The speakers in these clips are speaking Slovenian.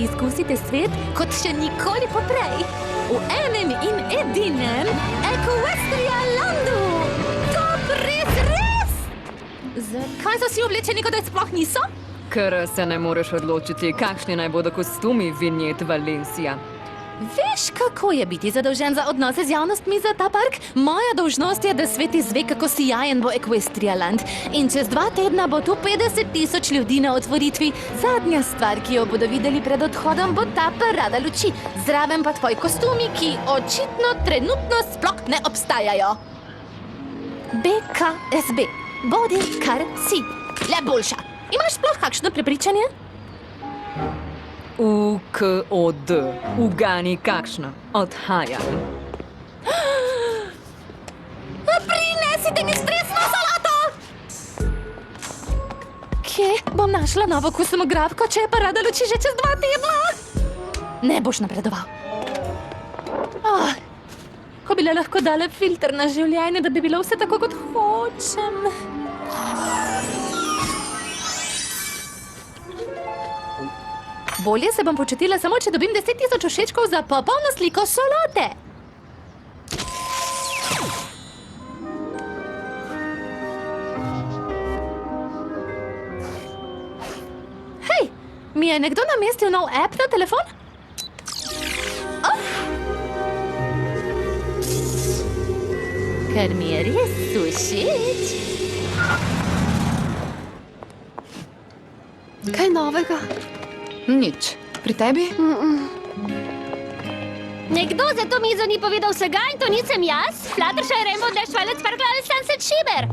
Izkusite svet kot še nikoli poprej. V enem in edinem Equestrialandu. To res! Zakaj so vsi oblečeni, kot da sploh niso? Ker se ne moreš odločiti, kakšni naj bodo kostumi Vinjet Valencia. Veš, kako je biti zadolžen za odnose z javnostmi za ta park? Moja dolžnost je, da svet izve, kako sijajen bo Equestrialand. In čez 2 tedna bo tu 50,000 ljudi na otvoritvi. Zadnja stvar, ki jo bodo videli pred odhodom, bo ta parada luči. Zraven pa tvoji kostumi, ki očitno trenutno sploh ne obstajajo. BKSB. Bodi, kar si. Le boljša. Imaš sploh kakšno prepričanje? UKOD. Ugani kakšna. Odhajam. Prinesite mi stresno salato! Kje bom našla novo kosmografko, če je parada luči že čez 2 tedna? Ne boš napredoval. Ko bi le lahko dala filter na življenje, da bi bilo vse tako, kot hočem. Bolje se bom počutila samo, če dobim 10,000 všečkov za popolno sliko solote. Hej, mi je nekdo namestil nov app na telefon? Ker mi je res všeč. Kaj novega? Nič. Pri tebi? Nekdo za to mizo ni povedal vsega in to nisem jaz. Fluttershy, Rainbow Dash, Violet Sparkle ali Sunset Shimmer.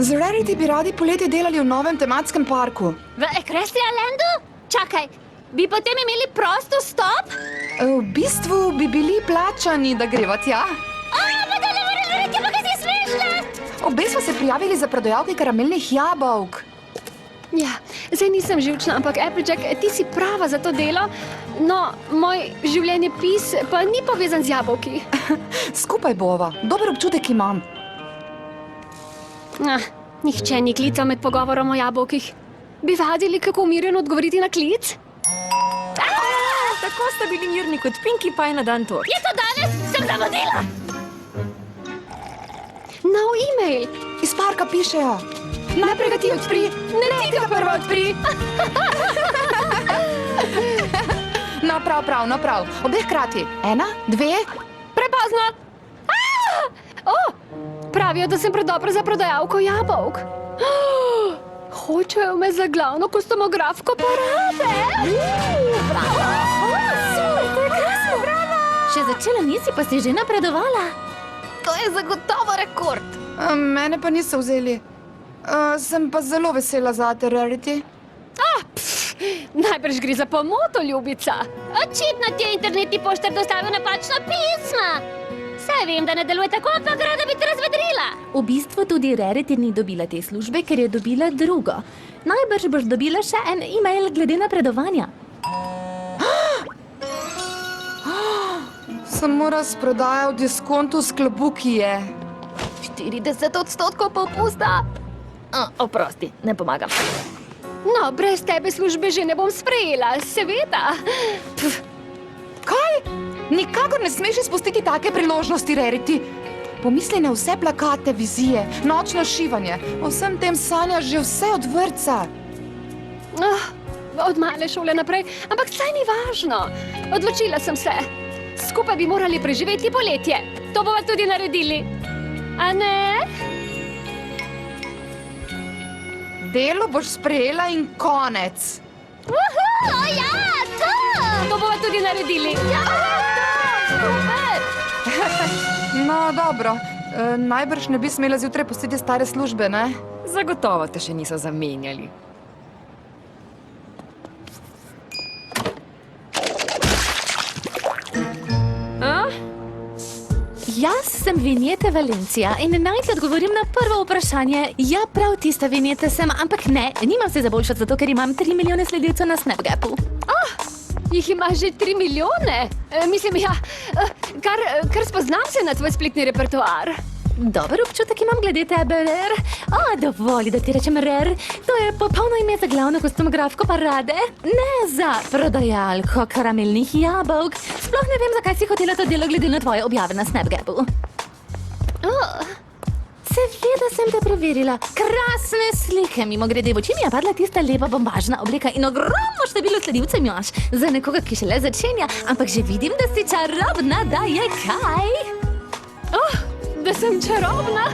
Z Rarity bi radi poleti delali v novem tematskem parku. V Equestrialandu? Čakaj, bi potem imeli prost vstop? V bistvu bi bili plačani, da greva tja. Pa da ne morem verjeti, pa kaj si smešna! Obe smo se prijavili za prodajalke karamelnih jabolk. Ja, zdaj nisem živčna, ampak Applejack, ti si prava za to delo. No, moj življenjepis pa ni povezan z jabolki. Skupaj bova. Dober občutek imam. Nihče ni klical med pogovorom o jabolkih. Bi vadili, kako umirjeno odgovoriti na klic? Tako sta bili mirni kot Pinky Pie na dan tort. Je to danes? Sem zamudila! Nov e-mail. Iz parka pišejo. Najprej ga ti odpri, ne ti ga prvo odpri. No, prav. Obe hkrati. 1, 2. Prepozno. Pravijo, da sem predobra za prodajalko jabolk. Hočejo me za glavno kostumografko parade. Bravo! Super, to je krasno, bravo! Še začela nisi, pa si že napredovala. To je zagotovo rekord. Mene pa niso vzeli. Sem pa zelo vesela zate, Rarity. Najbrž gre za pomoto, ljubica. Očitno ti je internetni poštar dostavil napačno pismo. Saj vem, da ne deluje tako, ampak rada bi te razvedrila. V bistvu tudi Rarity ni dobila te službe, ker je dobila drugo. Najbrž boš dobila še en e-mail glede napredovanja. Samo razprodajal diskontu s klobuki je. 40% popusta. Oprosti, ne pomagam. No, brez tebe službe že ne bom sprejela, seveda. Kaj? Nikakor ne smeš izpustiti take priložnosti, Rarity. Pomisli na vse plakate, vizije, nočno šivanje. O vsem tem sanjaš že vse od vrtca. Od male šole naprej, ampak saj ni važno. Odločila sem se. Skupaj bi morali preživeti poletje. To bova tudi naredili. A ne? Delo boš sprejela in konec. Ja, to! To bova tudi naredili. No, dobro. Najbrž ne bi smela zjutraj pustiti stare službe, ne? Zagotovo te še niso zamenjali. Jaz sem Vinjeta Valencija in naj ti odgovorim na prvo vprašanje. Ja, prav tista Vinjeta sem, ampak ne, nimam se zaboljšati zato, ker imam 3 milijone sledilcev na Snapgapu. Jih imaš že 3 milijone? Mislim, ja, kar spoznam se na tvoj spletni repertoar. Dober občutek imam glede tebe, Rer. Dovoli, da ti rečem Rer. To je popolno ime za glavno kostumografko parade. Ne za prodajalko karamelnih jabolk. Sploh ne vem, zakaj si hotela to delo glede na tvoje objave na Snapgapu. Seveda sem te preverila. Krasne slike, mimo grede. V oči mi je padla tista lepa bombažna obleka in ogromno število sledilcev imaš. Za nekoga, ki šele začenja, ampak že vidim, da si čarobna, da je kaj. Da sem čarobna.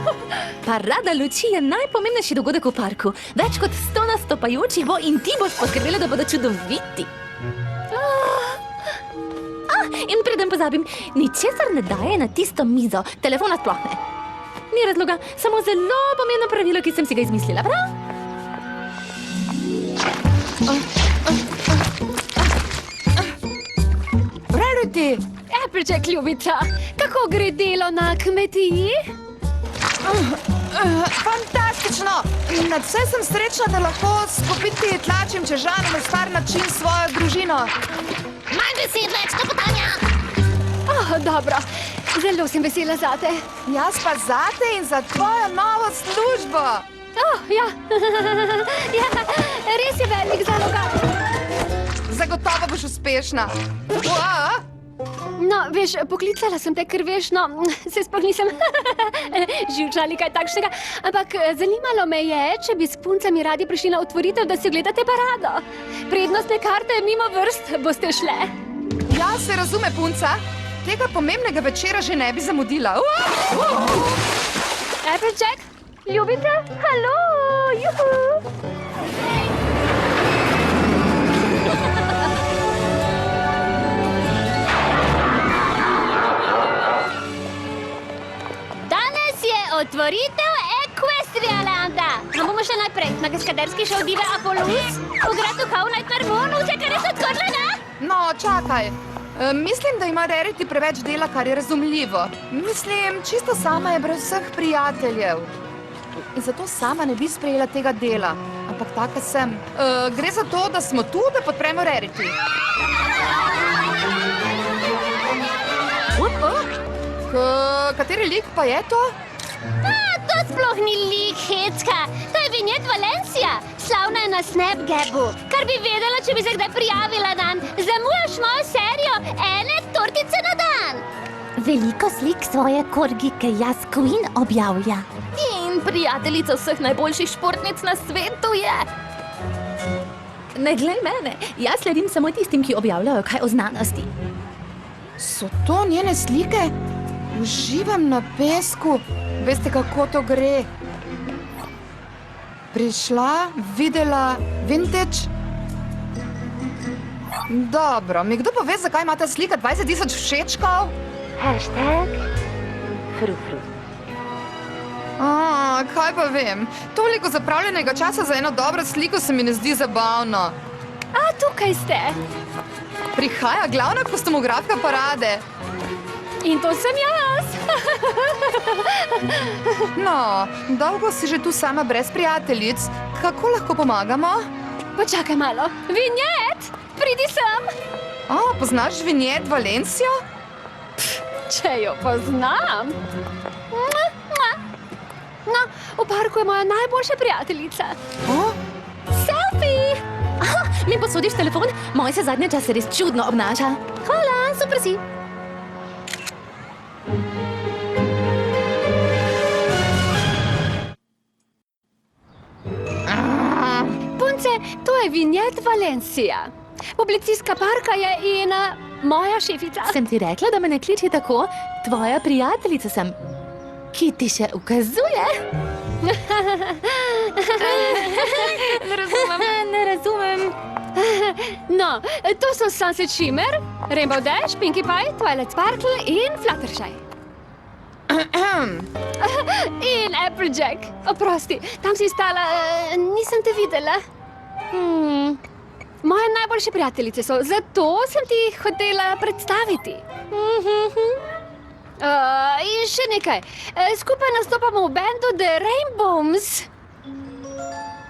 Parada luči je najpomembnejši dogodek v parku. Več kot 100 nastopajočih bo in ti boš poskrbela, da bodo čudoviti. In preden pozabim, ničesar ne daje na tisto mizo. Telefona sploh ne. Ni razloga, samo zelo pomembno pravilo, ki sem si ga izmislila, prav? Rarity! Applejack, ljubica, kako gre delo na kmetiji? Fantastično! Nadvse sem srečna, da lahko skupiti tlačim čežano na star način svojo družino. Manj besed, več kopotanja! Dobro, zelo sem vesela zate. Jaz pa zate in za tvojo novo službo. Ja. Ja, res je velik zalogaj. Zagotovo boš uspešna. No, veš, poklicala sem te, ker veš, no, se sploh nisem živčala ali kaj takšnega, ampak zanimalo me je, če bi s puncami radi prišli na otvoritev, da si ogledate parado. Prednostne karte mimo vrst boste šle. Ja, se razume, punca. Tega pomembnega večera že ne bi zamudila. Applejack, ljubica, halo, juhu. Otvoritev Equestrialanda. Bomo še naprej na kaskaderski šov dive Apollos, v gradu Haunajt Marmon, vse, kar je odkorla, ne? No, čakaj. Mislim, da ima Rarity preveč dela, kar je razumljivo. Mislim, čisto sama je brez vseh prijateljev. In zato sama ne bi sprejela tega dela. Ampak taka sem. Gre za to, da smo tu, da podpremo Rarity. Kateri lik pa je to? To sploh ni lik, hecka. To je Vinjet Valencija. Slavna je na Snapgapu. Kar bi vedela, če bi se kdaj prijavila dan. Zamujaš mojo serijo ene tortice na dan. Veliko slik svoje korgike Jaz Queen objavlja. In prijateljica vseh najboljših športnic na svetu je. Ne glej mene, jaz sledim samo tistim, ki objavljajo kaj o znanosti. So to njene slike? Uživam na pesku. Veste, kako to gre? Prišla, videla, vintage. Dobro, mi kdo pove, zakaj ima ta slika 20.000 všečkov? #frufru. Kaj pa vem. Toliko zapravljenega časa za eno dobro sliko se mi ne zdi zabavno. Tukaj ste. Prihaja glavna kostumografka parade. In to sem jaz. No, dolgo si že tu sama brez prijateljic. Kako lahko pomagamo? Počakaj malo. Vinjet, pridi sem. Poznaš Vinjet Valencijo? Če jo poznam. No, v parku je moja najboljša prijateljica. Selfie! Mi posodiš telefon? Moj se zadnje čase res čudno obnaša. Hvala, super si. Punce, to je Vinjet Valencija. Publicistka parka je in moja šefica. Sem ti rekla, da me ne kliči tako? Tvoja prijateljica sem, ki ti še ukazuje. Ne razumem. No, to so Sunset Shimmer, Rainbow Dash, Pinkie Pie, Twilight Sparkle in Fluttershy. In Applejack. Oprosti, tam si stala, nisem te videla. Moje najboljše prijateljice so, zato sem ti jih hotela predstaviti. In še nekaj. Skupaj nastopamo v bendu The Rainbows.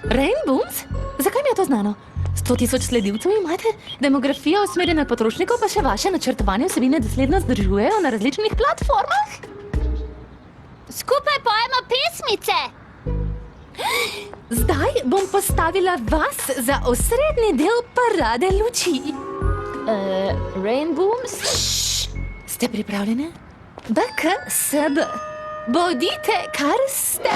Rainbows? Zakaj mi je to znano? 100.000 sledilcev imate? Demografija usmerjena potrošnikov pa še vaše načrtovanje vsebine dosledno združujejo na različnih platformah? Skupaj pojemo pesmice. Zdaj bom postavila vas za osrednji del parade luči. Rainbows? Ste pripravljene? BKSB. Bodite, kar ste.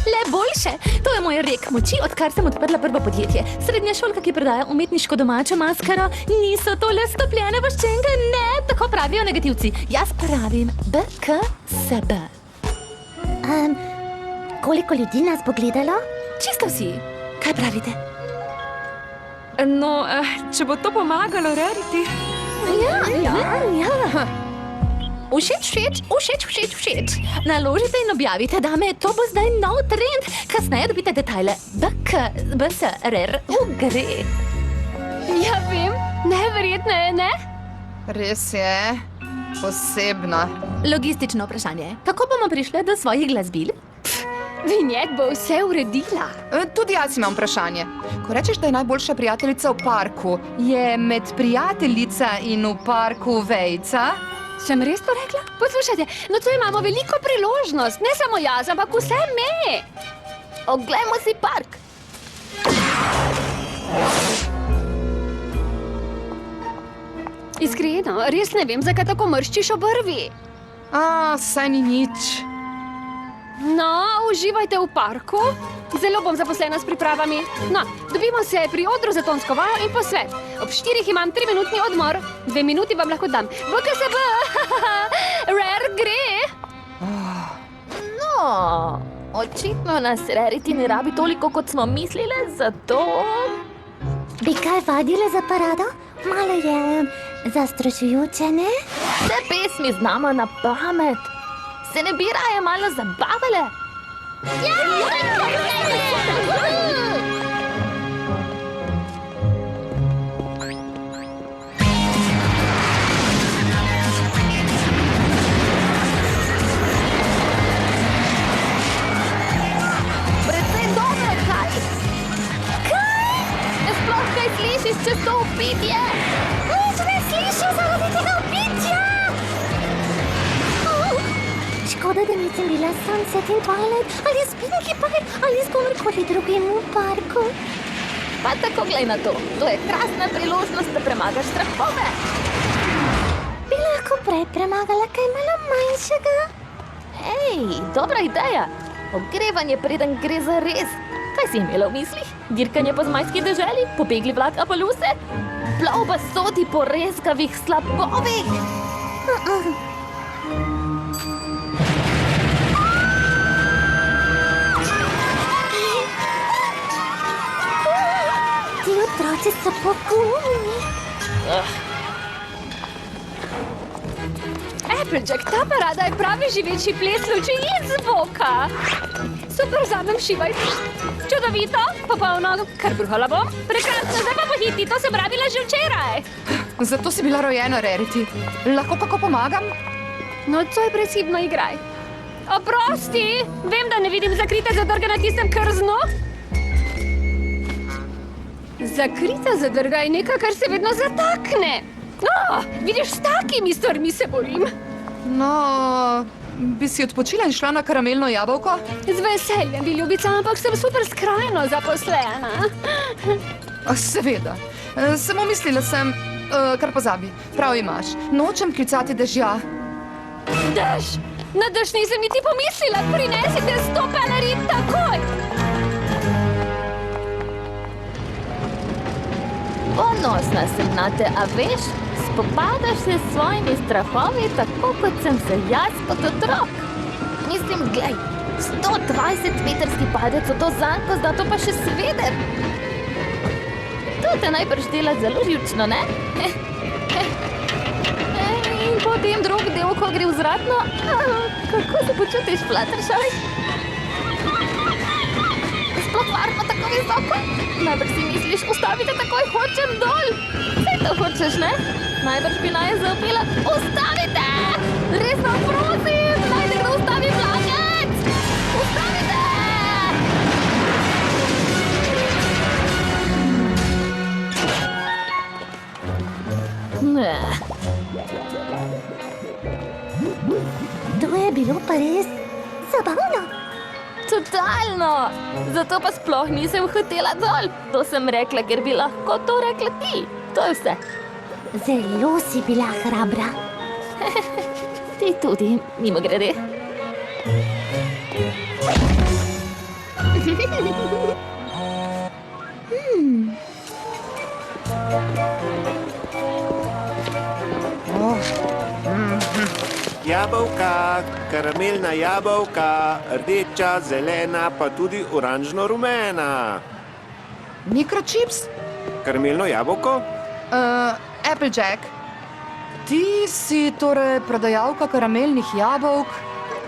Le boljše. To je moj rek moči, odkar sem odprla prvo podjetje. Srednja šolka, ki prodaja umetniško domačo maskaro. Niso to le stopljene voščenke, ne, tako pravijo negativci. Jaz pravim BKSB. Koliko ljudi nas bo gledalo? Čisto vsi. Kaj pravite? No, če bo to pomagalo, Rarity. Ja. Všeč. Naložite in objavite, dame, to bo zdaj nov trend. Kasneje dobite detajle. Gre. Ja, vem, neverjetno je, ne? Res je, posebna. Logistično vprašanje. Kako bomo prišli do svojih glasbil? Vinjet bo vse uredila. Tudi jaz imam vprašanje. Ko rečeš, da je najboljša prijateljica v parku, je med prijateljica in v parku vejica? Sem res to rekla? Poslušajte, no tu imamo veliko priložnost. Ne samo jaz, ampak vse me. Oglejmo si park. Iskreno, res ne vem, zakaj tako mrščiš obrvi. Saj ni nič. No, uživajte v parku. Zelo bom zaposlena s pripravami. No, dobimo se pri odru za tonsko vajo in posvet. Ob 4 imam 3-minutni odmor. 2 minuti vam lahko dam. BKSB! Rare gre! No, očitno nas Rarity ne rabi toliko, kot smo mislili, zato... Bi kaj vadile za parado? Malo je zastrašujoče, ne? Vse pesmi znamo na pamet. Se ne bi raje malo zabavale? Precej dobro, kaj? Sploh kaj slišiš čez to vpitje? Nič ne sliši zaradi tega vpitja! Škoda, da nisem bila Sunset in Twilight ali s Pinkie Pie ali s komerkoli drugim v parku. Pa tako glej na to. To je krasna priložnost, da premagaš strahove. Bi lahko prej premagala kaj malo manjšega? Hej, dobra ideja. Ogrevanje, preden gre za res. Kaj si imela v mislih? Dirkanje po zmajski deželi? Pobegli vlak Apoluse? Plovba sodi po rezgavih slabovih? Ti otroci so pogumni. Applejack, ta parada je pravi živeči ples luči in zvoka. Super, vzamem šivaj. Čudovito, popolno, kar bruhala bom. Prekrasno, zdaj pa pohiti, to sem rabila že včeraj. Zato si bila rojena, Rarity. Lahko kako pomagam? No, to je brezhibno igraj. Oprosti, vem, da ne vidim zakrite zadrge na tistem krznu. Zakrita zadrga je nekaj, kar se vedno zatakne. Vidiš, s takimi stvarmi se borim. No, bi si odpočila in šla na karamelno jabolko? Z veseljem bi, ljubica, ampak sem super skrajno zaposlena. Seveda. Samo mislila sem, kar pozabi. Prav imaš. Nočem klicati dežja. Dež! Na dež nisem niti pomislila. Prinesite 100 pelerin takoj! Ponosna sem na te, a veš? Spopadaš se s svojimi strahovi, tako kot sem se jaz kot otrok. Mislim, glej, 120-metrski padec v to zanko, zato pa še sveder. To te najbrž dela zelo živčno, ne? In potem drug del, ko gre vzratno. Kako se počutiš, Fluttershy? Sploh varno tako visoko? Najbrž si misliš, ustavite takoj, hočem dol. Saj to hočeš, ne? Najbrž bi naj zavpila, ustavite! Res vam prosim, naj nekdo ustavi vlakec! Ustavite! To je bilo pa res zabavno. Totalno! Zato pa sploh nisem hotela dol. To sem rekla, ker bi lahko to rekla ti. To je vse. Zelo si bila hrabra. Ti tudi, mimo grede. Jabolka, karamelna jabolka, rdeča, zelena, pa tudi oranžno-rumena. Mikročips? Karamelno jabolko? Applejack. Ti si torej prodajalka karamelnih jabolk?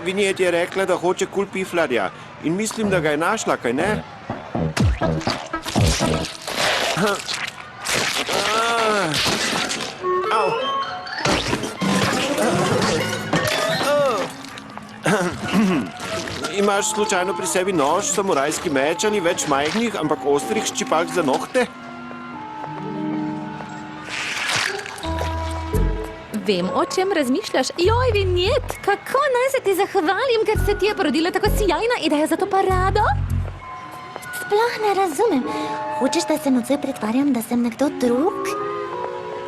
Vinjet je rekla, da hoče kul piflarja in mislim, da ga je našla, kaj ne? Au. Imaš slučajno pri sebi nož, samurajski meč ali več majhnih, ampak ostrih ščipalk za nohte? Vem, o čem razmišljaš. Joj, Vinjet, kako naj se ti zahvalim, ker se ti je porodila tako sijajna ideja za to parado? Sploh ne razumem. Hočeš, da se nocoj pretvarjam, da sem nekdo drug?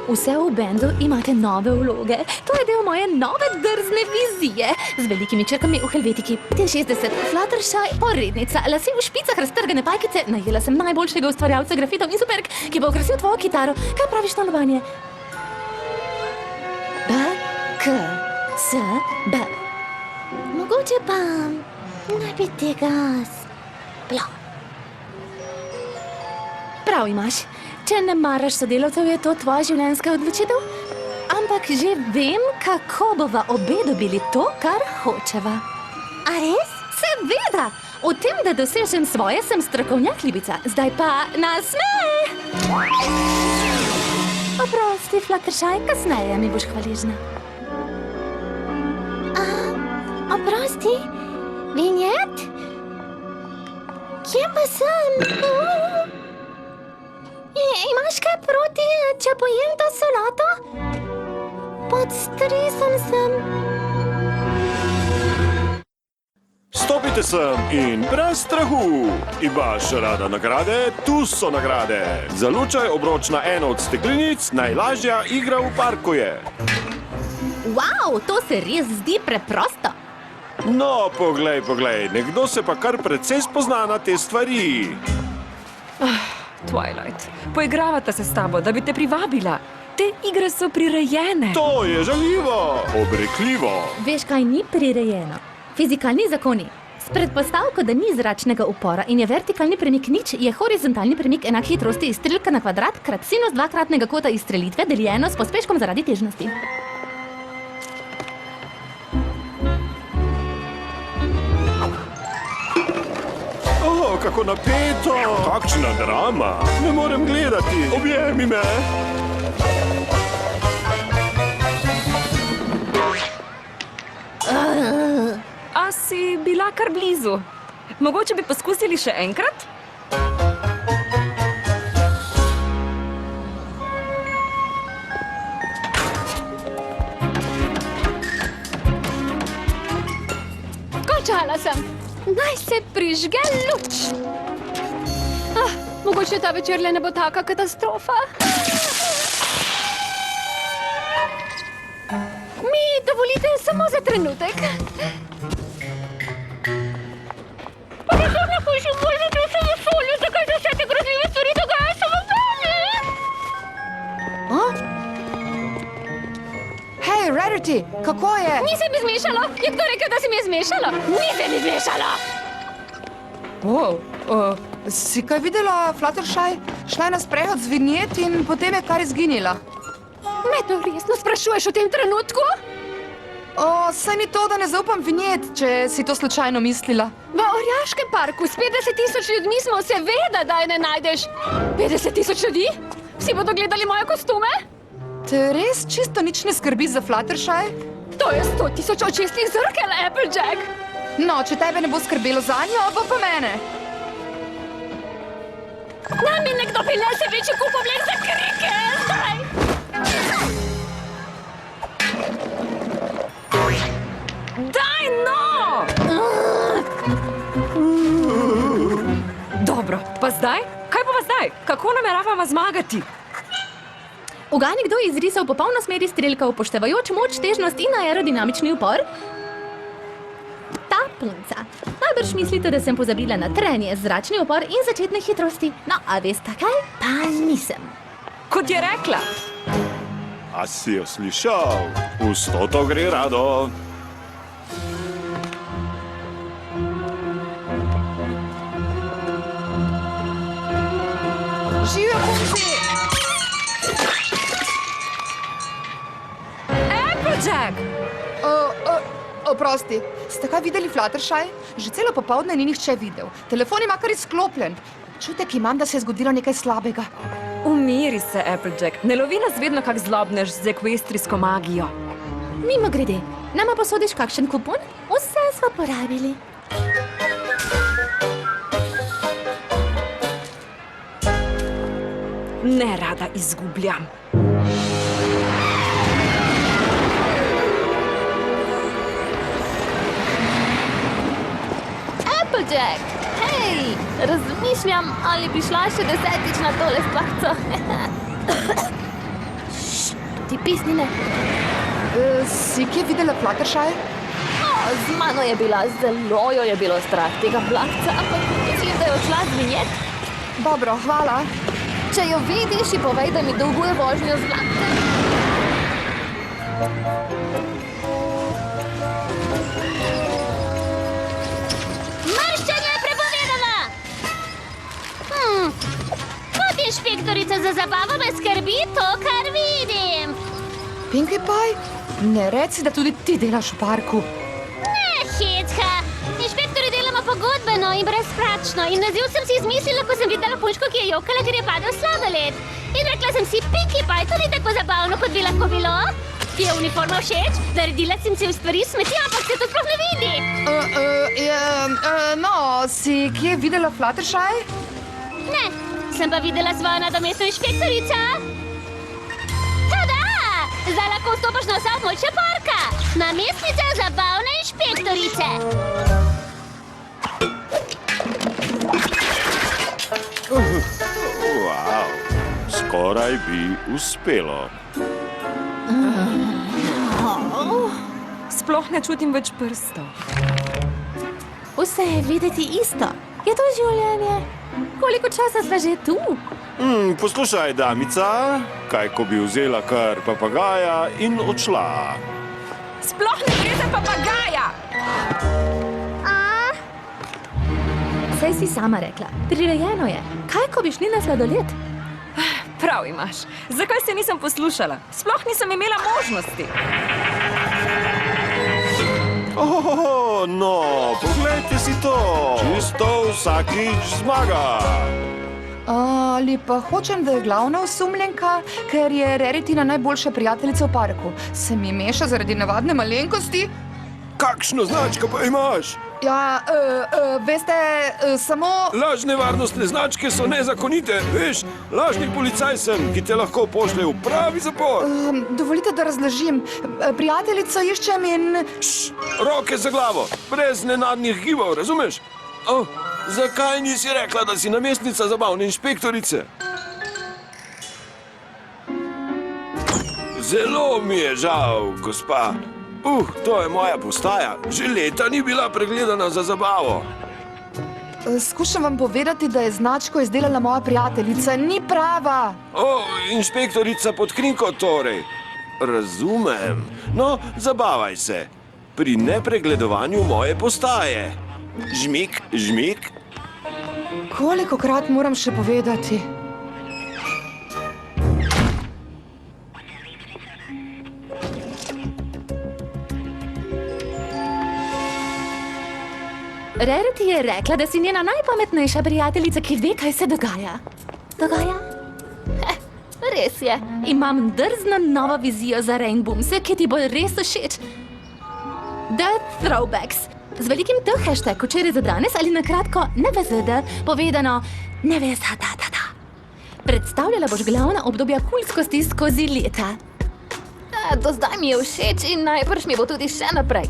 Vse v bendu imate nove vloge. To je del moje nove drzne vizije. Z velikimi črkami v helvetiki. 60, Fluttershy, porednica, lasi v špicah, raztrgane pajkice. Najela sem najboljšega ustvarjalca grafitov in superk, ki bo okrasil tvojo kitaro. Kaj praviš na lovanje? B, K, S, B. Mogoče pa naj bi tega sploh. Prav imaš. Če ne maraš sodelavcev, je to tvoja življenjska odločitev. Ampak že vem, kako bova obe dobili to, kar hočeva. A res? Seveda! V tem, da dosežem svoje, sem strokovnjak, ljubica. Zdaj pa nasmej! Oprosti, Fluttershy, kasneje mi boš hvaležna. Oprosti, Vinjet? Kje pa sem? Imaš kaj proti, če pojem to solato? Pod stresom sem. Stopite sem in brez strahu. Imaš rada nagrade? Tu so nagrade. Zalučaj obroč na eno od steklenic, najlažja igra v parku je. Wow, to se res zdi preprosto. No, poglej, nekdo se pa kar precej spozna na te stvari. Twilight, poigravata se s tabo, da bi te privabila. Te igre so prirejene. To je žaljivo, obrekljivo. Veš, kaj ni prirejeno? Fizikalni zakoni. S predpostavko, da ni zračnega upora in je vertikalni premik nič, je horizontalni premik enak hitrosti izstrelka na kvadrat krat sinus dvakratnega kota izstrelitve deljeno s pospeškom zaradi težnosti. O, kako napeto! Kakšna drama! Ne morem gledati! Objemi me! A si bila kar blizu. Mogoče bi poskusili še enkrat? Končala sem. Naj se prižge luč. Mogoče ta večer le ne bo taka katastrofa. Mi dovolite samo za trenutek. Pa ne sem lahko še bolj, zato sem v solju, zakaj se vse te grozljive stvari dogajajo samo meni. Hej, Rarity, kako je? Ni se mi zmešalo? Je kdo rekel, da se mi je zmešalo? Ni se mi zmešalo! Si kaj videla, Fluttershy? Šla je na sprehod z Vinjet in potem je kar izginila. Me to resno sprašuješ v tem trenutku? Saj ni to, da ne zaupam Vinjet, če si to slučajno mislila. V Orjaškem parku s 50.000 ljudmi smo seveda, da je ne najdeš. 50.000 ljudi? Vsi bodo gledali moje kostume? Te res čisto nič ne skrbi za Fluttershy? To je 100.000 očesnih zrkel, Applejack. No, če tebe ne bo skrbelo za njo, pa mene. Naj mi nekdo prinese večji kup oblek za krike, zdaj. Daj no! Dobro, pa zdaj? Kaj pa zdaj? Kako nameravamo zmagati? Ugani, kdo je izrisal popolno smeri strelka, upoštevajoč moč, težnost in aerodinamični upor? Ta punca. Najbrž mislite, da sem pozabila na trenje, zračni upor in začetne hitrosti. No, a veste kaj? Pa nisem. Kot je rekla. A si jo slišal? V 100 gre rado. Živijo punci! Applejack! Oprosti, ste kaj videli Fluttershy? Že celo popoldne ni nihče videl. Telefon ima kar izklopljen. Čutek imam, da se je zgodilo nekaj slabega. Umiri se, Applejack. Ne lovi nas vedno kak zlobnež z ekvestrijsko magijo. Mimo grede, nama posodiš kakšen kupon? Vse smo porabili. Ne rada izgubljam. Applejack, hej, razmišljam, ali bi šla še 10-tič na tole splahco. Ti pisnine. Si kje videla Fluttershy? Z mano je bila, zelo jo je bilo strah tega plahca, ampak mislim, da je odšla z vinjet. Dobro, hvala. Če jo vidiš, ji povej, da mi dolguje vožnjo z vlakom. Mrščanje je prepovedano! Kot inšpektorica za zabavo me skrbi to, kar vidim. Pinkie Pie, ne reci, da tudi ti delaš v parku. Ne, hecka. Inšpektori delamo pogodbeno in brezplačno. In naziv sem si izmislila, ko sem videla punčko, ki je jokala, ker je padel sladoled. In rekla sem si, Pinkie Pie, to ni tako zabavno, kot bi lahko bilo. Ti je uniforma všeč? Naredila sem si v stvari smeti, ampak se to sploh ne vidi. No, si kje videla Fluttershy? Ne, sem pa videla svojo nadomestno inšpektorico. Tada! Zdaj lahko vstopaš na vsa območja parka. Namestnica zabavne inšpektorice. Wow, skoraj bi uspelo. Sploh ne čutim več prstov. Vse je videti isto. Je to življenje? Koliko časa sva že tu? Poslušaj, damica, kaj ko bi vzela kar papagaja in odšla. Sploh ne gre za papagaja! Saj si sama rekla. Prirejeno je. Kaj, ko bi šli na sladoled? Prav imaš. Zakaj se nisem poslušala? Sploh nisem imela možnosti. No, poglejte si to. Čisto vsakič zmaga. Ali pa hočem, da je glavna osumljenka, ker je Raritina najboljša prijateljica v parku. Se mi meša zaradi navadne malenkosti? Kakšno značko pa imaš? Ja, veste, samo... Lažne varnostne značke so nezakonite, veš? Lažni policaj sem, ki te lahko pošlje v pravi zapor. Dovolite, da razložim. Prijateljico iščem in... Roke za glavo, brez nenadnih gibov, razumeš? Zakaj nisi rekla, da si namestnica zabavne inšpektorice? Zelo mi je žal, gospa. To je moja postaja. Že leta ni bila pregledana za zabavo. Skušam vam povedati, da je značko izdelala moja prijateljica. Ni prava. Inšpektorica pod krinko torej. Razumem. No, zabavaj se. Pri nepregledovanju moje postaje. Žmik, žmik. Kolikokrat moram še povedati? Rarity je rekla, da si njena najpametnejša prijateljica, ki ve, kaj se dogaja. Dogaja? Res je. Imam drzno novo vizijo za Rainbowse, ki ti bo res všeč. The Throwbacks. Z velikim T hashtag včeraj za danes ali na kratko NVZD, povedano NVZD. Predstavljala boš glavna obdobja kulskosti skozi leta. Do zdaj mi je všeč in najbrž mi bo tudi še naprej.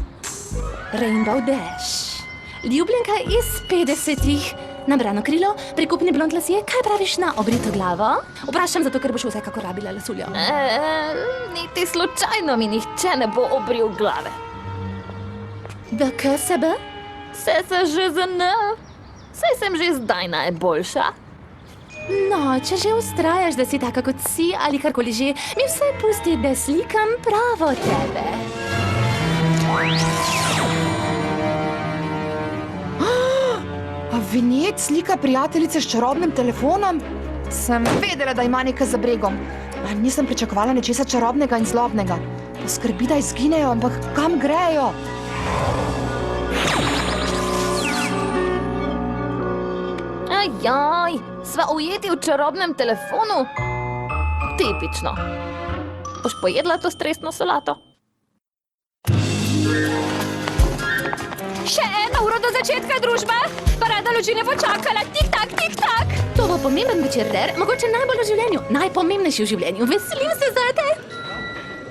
Rainbow Dash. Ljubljenka iz 50-ih. Nabrano krilo, prikupni blond lasje, kaj praviš na obrito glavo? Vprašam zato, ker boš vsekako rabila lasuljo. Niti slučajno mi nihče ne bo obril glave. The KSB? Vse se že za N. Saj sem že zdaj najboljša. No, če že ustrajaš, da si taka kot si ali karkoli že, mi vse pusti, da slikam pravo tebe. A vinjet slika prijateljice s čarobnim telefonom? Sem vedela, da ima nekaj za bregom. A nisem pričakovala nečesa čarobnega in zlobnega. Poskrbi, da izginejo, ampak kam grejo? Ajaj, sva ujeti v čarobnem telefonu? Tipično. Boš pojedla to stresno solato? Še 1 uro do začetka družbe. Parada luči ne bo čakala. Tik-tak, tik-tak. To bo pomemben večer, Der, mogoče najbolj v življenju, najpomembnejši v življenju. Veselim se zate.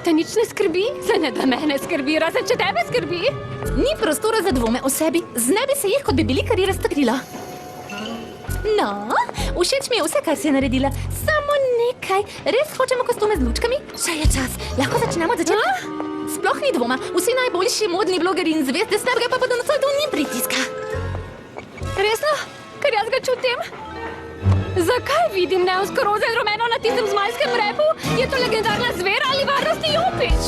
Te nič ne skrbi? Se ne da mene skrbi, razen če tebe skrbi. Ni prostora za dvome o sebi, znebi se jih, kot bi bili kar raztakrila. No, všeč mi je vse, kar si naredila. Samo nekaj. Res hočemo kostume z lučkami? Še je čas. Lahko začnemo od začetka? Sploh ni dvoma. Vsi najboljši modni blogeri in zvezde Snapga pa bodo nocoj tu ni pritiska. Resno? Ker jaz ga čutim? Zakaj vidim neonsko roza in rumeno na tistem zmajskem repu? Je to legendarna zver ali varnostni jopič?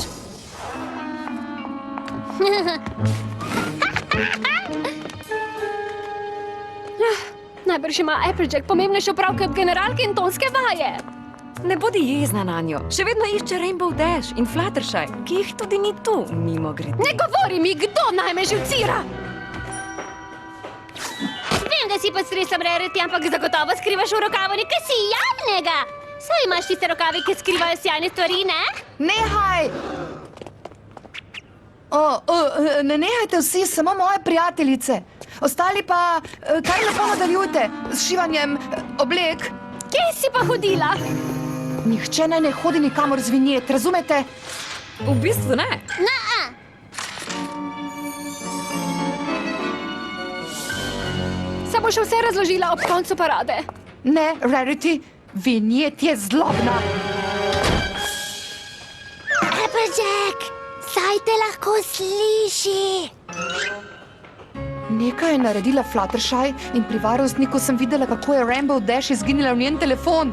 Najbrž ima Applejack pomembnejše opravke od generalke in tonske vaje. Ne bodi jezna na njo. Še vedno išče Rainbow Dash in Fluttershy, ki jih tudi ni tu, mimo grede. Ne govori mi, kdo naj me živcira! Vem, da si pod stresom, Rarity, ampak zagotovo skrivaš v rokavu nekaj sijavnega. Saj imaš tiste rokavi, ki skrivajo sijajne stvari, ne? Nehaj! Ne nehajte vsi, samo moje prijateljice. Ostali pa, kar lepo nadaljujte s šivanjem oblek. Kje si pa hodila? Nihče naj ne hodi nikamor z vinjet, razumete? V bistvu ne. Na-a. Se bo še vse razložila ob koncu parade. Ne, Rarity, vinjet je zlobna. Applejack, saj te lahko sliši. Nekaj je naredila Fluttershy in pri varnostniku sem videla, kako je Rainbow Dash izginila v njen telefon.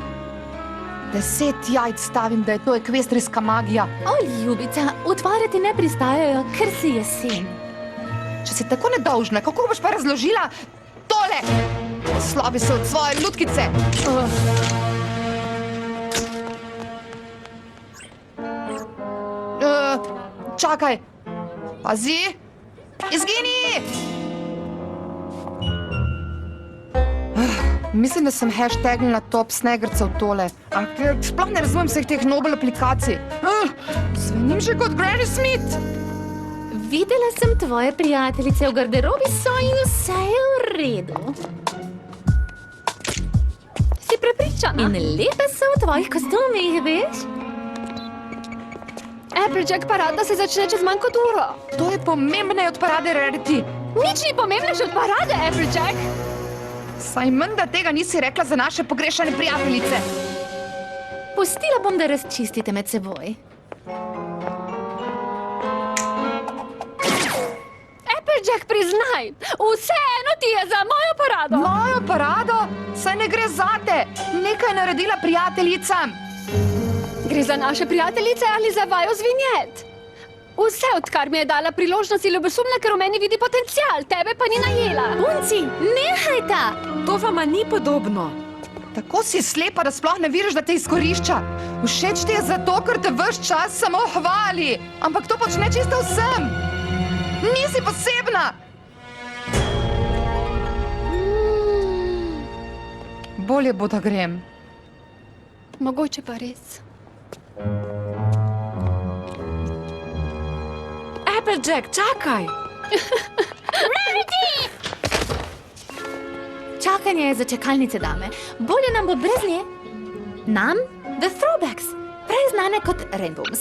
10 jajc stavim, da je to ekvestrijska magija. O, ljubica, utvarjati ne pristajajo, ker si jesen. Če si tako nedolžna, kako boš pa razložila tole? Slavi se od svoje lutkice. Čakaj. Pazi. Izgini! Mislim, da sem hashtagnila top snegrcev tole. Sploh ne razumem vseh teh Nobel aplikacij. Zvenim že kot Granny Smith. Videla sem tvoje prijateljice v garderobi so in vse je v redu. Si prepričana? In lepe so v tvojih kostumih, veš? Applejack parada se začne čez manj kot uro. To je pomembneje od parade, Rarity. Nič ni pomembnejše od parade, Applejack. Saj menda tega nisi rekla za naše pogrešane prijateljice. Pustila bom, da razčistite med seboj. Applejack, priznaj, vseeno ti je za mojo parado. Mojo parado? Saj ne gre zate. Nekaj je naredila prijateljicam. Gre za naše prijateljice ali za vajo z vinjet? Vse, odkar mi je dala priložnost, je ljubosumna, ker v meni vidi potencial, tebe pa ni najela. Punci, nehajta! To vama ni podobno. Tako si slepa, da sploh ne vidiš, da te izkorišča. Všeč ti je zato, ker te ves čas samo hvali. Ampak to počne čisto vsem. Nisi posebna. Bolje bo, da grem. Mogoče pa res. Applejack, čakaj! Čakanje je za čakalnice dame. Bolje nam bo brez nje. Nam, The Throwbacks, prej znane kot Rainbows.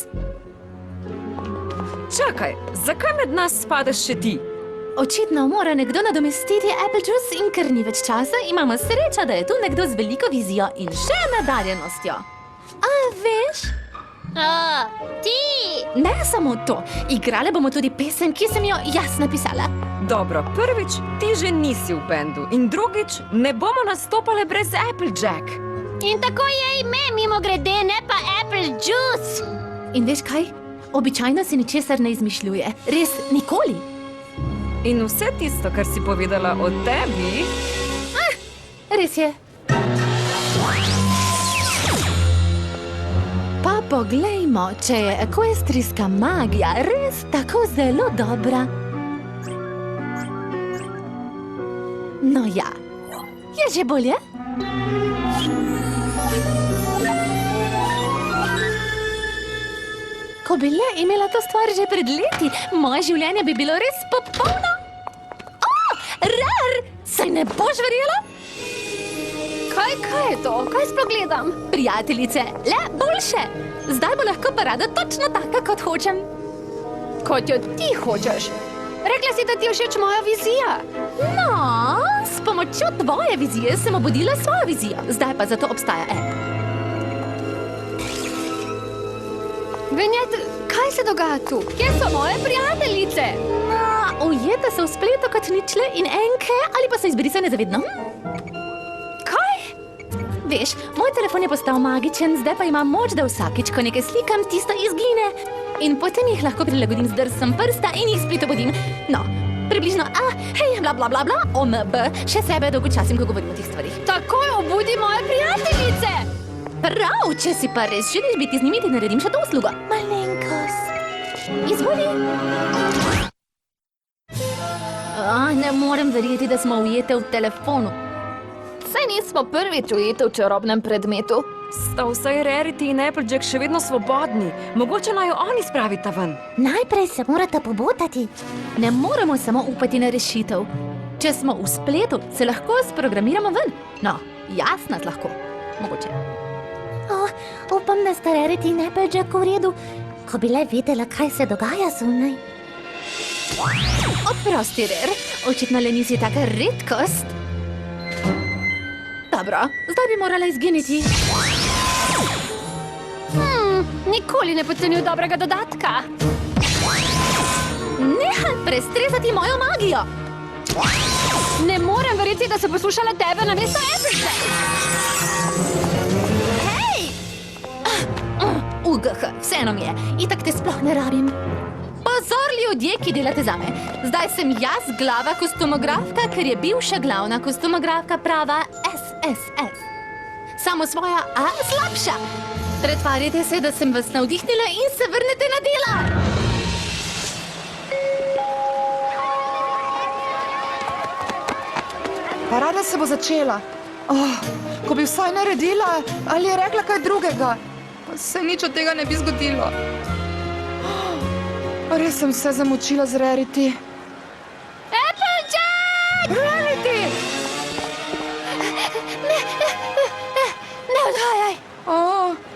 Čakaj, zakaj med nas spadeš še ti? Očitno mora nekdo nadomestiti Apple Juice in ker ni več časa, imamo srečo, da je tu nekdo z veliko vizijo in še nadarjenostjo. A veš? Ti! Ne samo to, igrale bomo tudi pesem, ki sem jo jaz napisala. Dobro, prvič, ti že nisi v bendu in drugič, ne bomo nastopale brez Applejack. In tako je ime, mimo grede, ne pa Apple Juice. In veš kaj? Običajno si ničesar ne izmišljuje. Res nikoli. In vse tisto, kar si povedala o tebi... Res je. Pa poglejmo, če je ekvestrijska magija res tako zelo dobra. No ja, je že bolje? Ko bi le imela to stvar že pred leti, moje življenje bi bilo res popolno. Rar, saj ne boš verjela? Kaj je to? Kaj sploh gledam? Prijateljice, le boljše. Zdaj bo lahko parada točno taka, kot hočem. Kot jo ti hočeš. Rekla si, da ti je všeč moja vizija. No, s pomočjo tvoje vizije sem obudila svojo vizijo. Zdaj pa zato obstaja app. Vinjet, kaj se dogaja tu? Kje so moje prijateljice? No, ujete so v spletu kot ničle in enke ali pa so izbrisane zavedno. Kaj? Veš, moj telefon je postal magičen, zdaj pa imam moč, da vsakič, ko nekaj slikam, tisto izgine. In potem jih lahko prilagodim z drsom prsta in jih spet obudim. No, približno hej, bla bla bla bla, OMB, še sebe dolgočasim, ko govorim o teh stvarih. Takoj obudi moje prijateljice! Prav, če si pa res želiš biti z njimi, ti naredim še to uslugo. Malenkost. Izvoli. Ne morem verjeti, da smo ujete v telefonu. Saj nismo prvič ujeti v čarobnem predmetu. Sta vsaj Rarity in Applejack še vedno svobodni. Mogoče naj jo oni spravita ven. Najprej se morata pobotati. Ne moremo samo upati na rešitev. Če smo v spletu, se lahko sprogramiramo ven. No, jaz nas lahko. Mogoče. Upam, da sta Rarity in Applejack v redu, ko bi le vedela, kaj se dogaja zunaj. Oprosti, Rer, očitno le nisi taka redkost. Dobro, zdaj bi morala izginiti. Nikoli ne podcenjuj dobrega dodatka. Nehaj prestrezati mojo magijo. Ne morem verjeti, da sem poslušala tebe namesto Applejack. UGH, vseeno mi je. Itak te sploh ne rabim. Pozor, ljudje, ki delate zame. Zdaj sem jaz glava kostumografka, ker je bivša glavna kostumografka prava SSS. Samo svoja, a slabša. Pretvarjate se, da sem vas navdihnila in se vrnete na dela. Parada se bo začela. Ko bi vsaj naredila ali je rekla kaj drugega. Se nič od tega ne bi zgodilo. Res sem vse zamočila z Rarity. Applejack! Rarity! Ne odhajaj!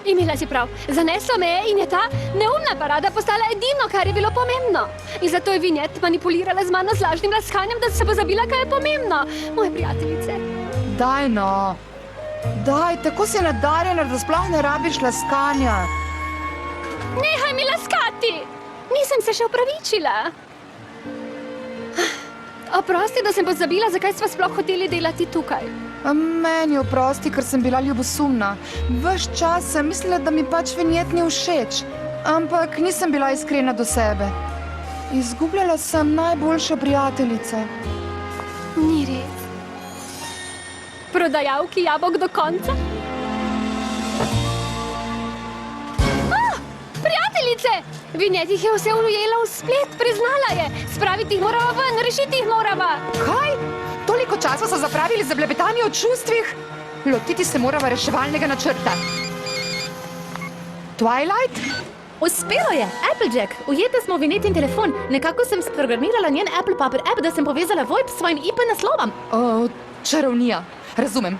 Imela si prav. Zaneslo me je in je ta neumna parada postala edino, kar je bilo pomembno. In zato je Vinjet manipulirala z mano z lažnim razkanjem, da se bo zabila, kaj je pomembno. Moje prijateljice. Daj no. Daj, tako si nadarjena, da sploh ne rabiš laskanja. Nehaj mi laskati! Nisem se še opravičila. Oprosti, da sem pozabila, zakaj sva sploh hoteli delati tukaj. Meni oprosti, ker sem bila ljubosumna. Ves čas sem mislila, da mi pač Vinjet ni všeč. Ampak nisem bila iskrena do sebe. Izgubljala sem najboljšo prijateljico. Ni res. Prodajalki jabolk do konca? Prijateljice! Vinjet jih je vse ujela v splet, priznala je. Spraviti jih morava ven, rešiti jih morava. Kaj? Toliko časa so zapravili za blebetanje o čustvih? Lotiti se morava reševalnega načrta. Twilight? Uspelo je, Applejack, ujete smo Vinetin telefon. Nekako sem sprogramirala njen Apple Paper app, da sem povezala VoIP s svojim IP naslovom. O, čarovnija, razumem.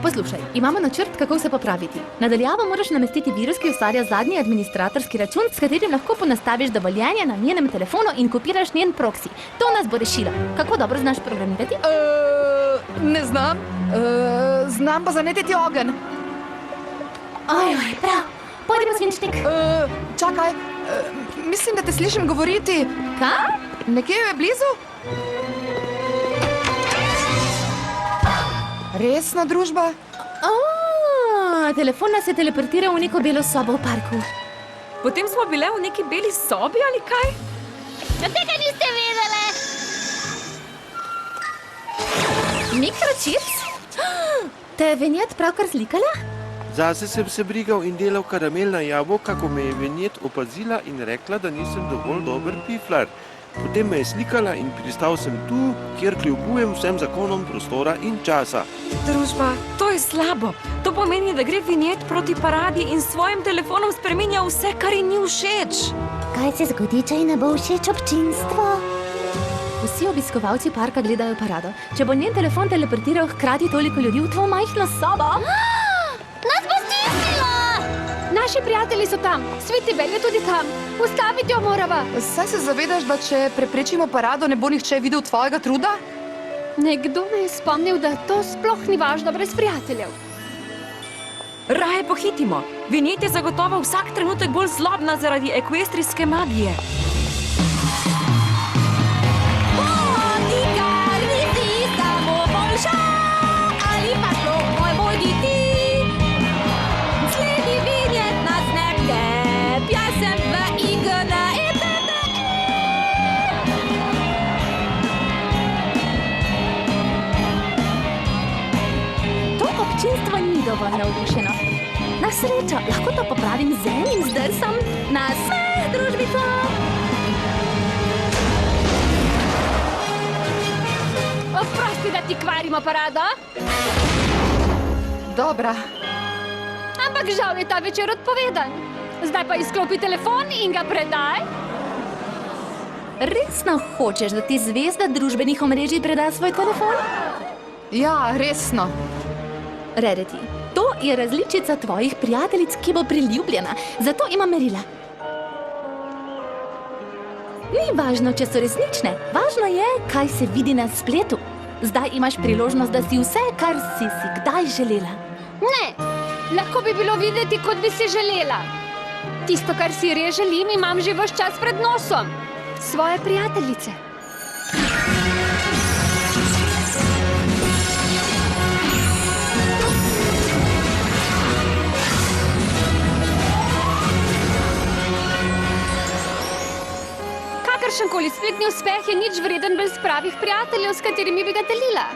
Poslušaj, imamo načrt, kako se popraviti. Nadaljavo moraš namestiti virus, ki ustvarja zadnji administratorski račun, s katerim lahko ponastaviš dovoljenje na njenem telefonu in kopiraš njen proksi. To nas bo rešilo. Kako dobro znaš programirati? Ne znam. Znam pa zanetiti ogenj. Oj, prav. Pojdimo, svinčnik. Čakaj, mislim, da te slišim govoriti. Kaj? Nekje je blizu? Resna družba? Telefon nas je teleportiral v neko belo sobo v parku. Potem smo bile v neki beli sobi ali kaj? Da tega niste vedele. Mikročips? Te je Vinjet pravkar slikala? Zase sem se brigal in delal karamelna jabolka, ko me je Vinjet opazila in rekla, da nisem dovolj dober piflar. Potem me je slikala in pristal sem tu, kjer kljubujem vsem zakonom prostora in časa. Družba, to je slabo. To pomeni, da gre Vinjet proti paradi in s svojim telefonom spreminja vse, kar ji ni všeč. Kaj se zgodi, če ji ne bo všeč občinstvo? Vsi obiskovalci parka gledajo parado. Če bo njen telefon teleportiral hkrati toliko ljudi v tvojo majhno sobo... Nas bo stisnilo! Naši prijatelji so tam, Sveti Bel je tudi tam. Ustaviti jo morava. Saj se zavedaš, da če preprečimo parado, ne bo nihče videl tvojega truda? Nekdo me je spomnil, da to sploh ni važno brez prijateljev. Raje pohitimo. Vinjet je zagotovo vsak trenutek bolj zlobna zaradi ekvestrijske magije. Občinstvo ni dovolj navdušeno. Na srečo, lahko to popravim z enim zdrsom na smeh, družbico. Oprosti, da ti kvarimo parado. Dobra. Ampak žal je ta večer odpovedan. Zdaj pa izklopi telefon in ga predaj. Resno hočeš, da ti zvezda družbenih omrežij preda svoj telefon? Ja, resno. Rarity, to je različica tvojih prijateljic, ki bo priljubljena. Zato ima merila. Ni važno, če so resnične. Važno je, kaj se vidi na spletu. Zdaj imaš priložnost, da si vse, kar si kdaj želela. Ne, lahko bi bilo videti, kot bi si želela. Tisto, kar si res želim, imam že ves čas pred nosom. Svoje prijateljice. Kakršenkoli spletni uspeh je nič vreden brez pravih prijateljev, s katerimi bi ga delila.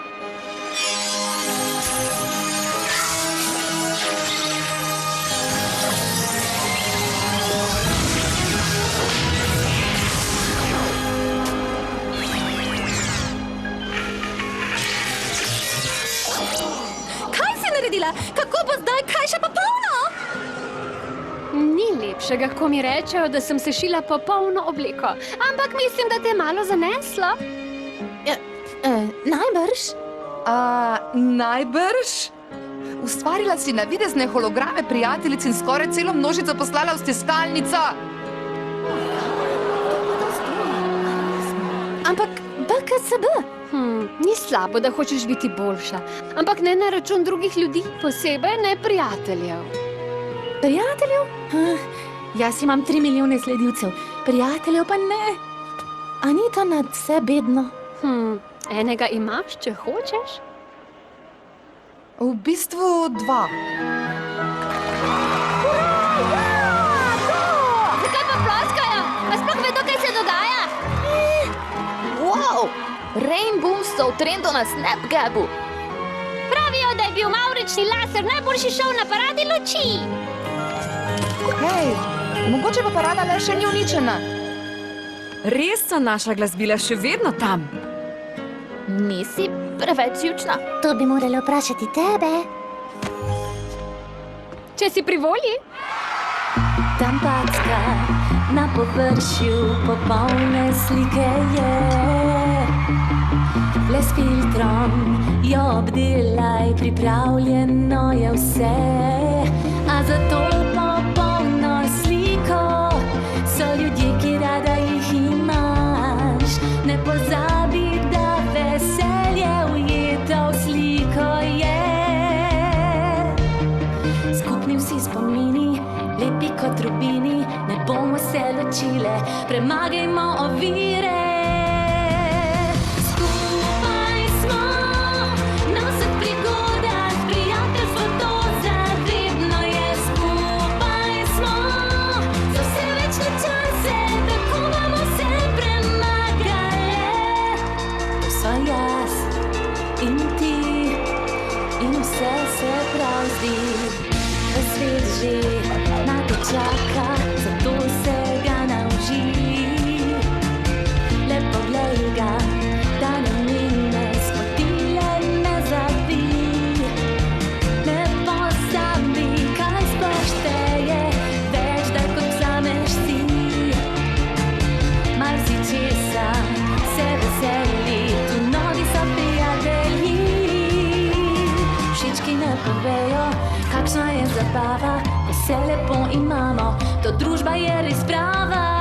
Kaj si naredila? Kako bo zdaj? Kaj še popolno? Ni lepšega, ko mi rečejo, da sem se šila popolno obleko. Ampak mislim, da te je malo zaneslo. Najbrž. Najbrž? Ustvarila si navidezne holograme prijateljic in skoraj celo množico poslala v stiskalnico. Ampak BKSB. Ni slabo, da hočeš biti boljša. Ampak ne na račun drugih ljudi, posebej ne prijateljev. Prijateljev? Jaz imam 3 milijone sledilcev. Prijateljev pa ne. A ni to nadvse bedno? Enega imaš, če hočeš? V bistvu 2. Zakaj pa ploskajo? A sploh vedo, kaj se dogaja? Wow! Rainbow so v trendu na Snapgabu. Pravijo, da je bil mavrični laser najboljši šov na paradi luči. Hej, mogoče pa parada le še ni uničena. Res so naša glasbila še vedno tam. Nisi preveč jučna. To bi moralo vprašati tebe. Če si pri volji? Tam pa slika, na površju popolne slike je. Le s filtrom jo obdelaj, pripravljeno je vse. A za to popolno sliko so ljudje, ki rada jih imaš. Ne pozabi, da veselje ujeto v sliko je. Skupni vsi spomini, lepi kot rubini, ne bomo se ločile, premagajmo ovire. Skupaj smo na vseh prigodah, prijateljstvo to zavedno je. Skupaj smo za vse večne čase, tako bomo se premagale. To so jaz in ti in vse se prav zdi. Svet že na te čaka, zato se ga nauči. Le poglej ga, da ne mine, spotile ne zabi. Ne pozabi, kaj sploh šteje, več daj kot vzameš si. Marsičesa se veseli, tu novi so prijatelji. Všečki ne povejo, kakšna je zabava, ko se lepo imamo, to družba je res prava.